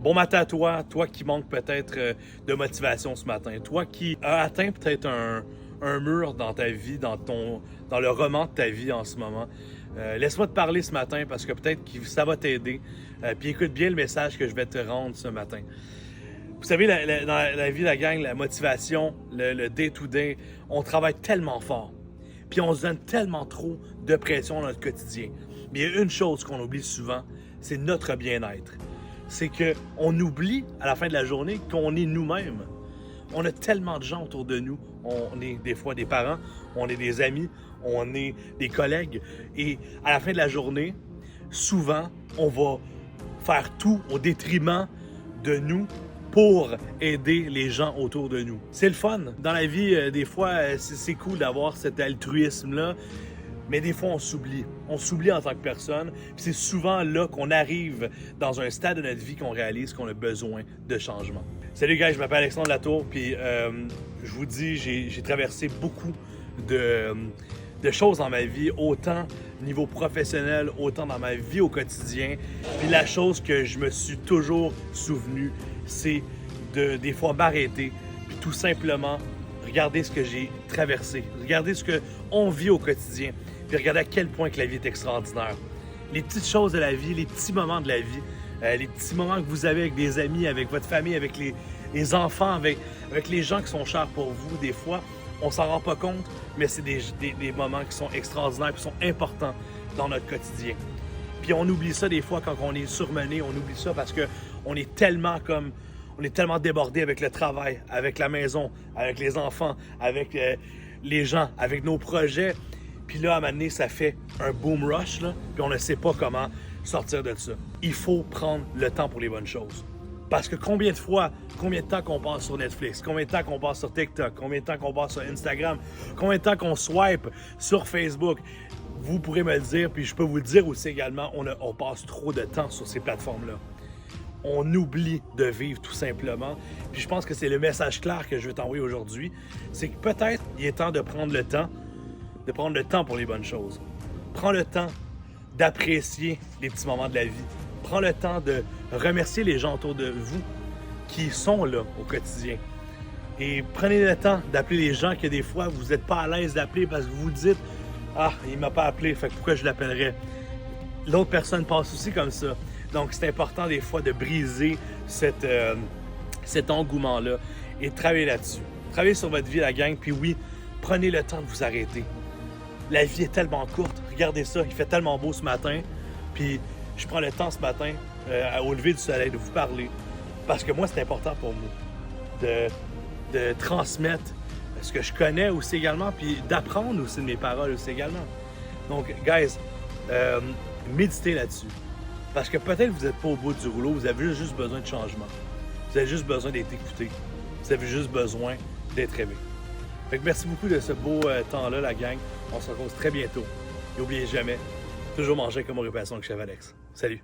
Bon matin à toi, toi qui manque peut-être de motivation ce matin, toi qui as atteint peut-être un mur dans ta vie, dans le roman de ta vie en ce moment. Laisse-moi te parler ce matin parce que peut-être que ça va t'aider. Puis écoute bien le message que je vais te rendre ce matin. Vous savez, dans la vie, la gang, la motivation, le day-to-day, on travaille tellement fort. Puis on se donne tellement trop de pression dans notre quotidien. Mais il y a une chose qu'on oublie souvent, c'est notre bien-être. C'est qu'on oublie à la fin de la journée qu'on est nous-mêmes. On a tellement de gens autour de nous. On est des fois des parents, on est des amis, on est des collègues. Et à la fin de la journée, souvent, on va faire tout au détriment de nous pour aider les gens autour de nous. C'est le fun. Dans la vie, des fois, c'est cool d'avoir cet altruisme-là. Mais des fois, on s'oublie. On s'oublie en tant que personne. Puis c'est souvent là qu'on arrive dans un stade de notre vie qu'on réalise qu'on a besoin de changement. Salut guys, je m'appelle Alexandre Latour. Puis je vous dis, j'ai traversé beaucoup de choses dans ma vie, autant au niveau professionnel, autant dans ma vie au quotidien. Puis la chose que je me suis toujours souvenu, c'est de des fois m'arrêter, puis tout simplement regarder ce que j'ai traversé, regarder ce qu'on vit au quotidien, puis regarder à quel point que la vie est extraordinaire. Les petites choses de la vie, les petits moments de la vie, les petits moments que vous avez avec des amis, avec votre famille, avec les enfants, avec les gens qui sont chers pour vous, des fois, on s'en rend pas compte, mais c'est des moments qui sont extraordinaires, qui sont importants dans notre quotidien. Puis on oublie ça des fois quand on est surmené, on oublie ça parce qu'on est tellement débordé avec le travail, avec la maison, avec les enfants, avec les gens, avec nos projets. Puis là, à un moment donné, ça fait un boom rush, là, puis on ne sait pas comment sortir de ça. Il faut prendre le temps pour les bonnes choses. Parce que combien de temps qu'on passe sur Netflix, combien de temps qu'on passe sur TikTok, combien de temps qu'on passe sur Instagram, combien de temps qu'on swipe sur Facebook, vous pourrez me le dire, puis je peux vous le dire aussi également, on passe trop de temps sur ces plateformes-là. On oublie de vivre tout simplement. Puis je pense que c'est le message clair que je veux t'envoyer aujourd'hui, c'est que peut-être il est temps de prendre le temps pour les bonnes choses. Prends le temps d'apprécier les petits moments de la vie. Prends le temps de remercier les gens autour de vous qui sont là au quotidien. Et prenez le temps d'appeler les gens que des fois vous n'êtes pas à l'aise d'appeler parce que vous vous dites « Ah, il ne m'a pas appelé, fait que pourquoi je l'appellerais? » L'autre personne passe aussi comme ça. Donc c'est important des fois de briser cet engouement-là et de travailler là-dessus. Travaillez sur votre vie, la gang, puis oui, prenez le temps de vous arrêter. La vie est tellement courte. Regardez ça, il fait tellement beau ce matin. Puis je prends le temps ce matin, au lever du soleil, de vous parler. Parce que moi, c'est important pour moi de transmettre ce que je connais aussi également, puis d'apprendre aussi de mes paroles aussi également. Donc, guys, méditez là-dessus. Parce que peut-être vous n'êtes pas au bout du rouleau, vous avez juste besoin de changement. Vous avez juste besoin d'être écouté. Vous avez juste besoin d'être aimé. Fait que merci beaucoup de ce beau temps-là, la gang. On se retrouve très bientôt. N'oubliez jamais, toujours manger comme au Réparation avec Chef Alex. Salut!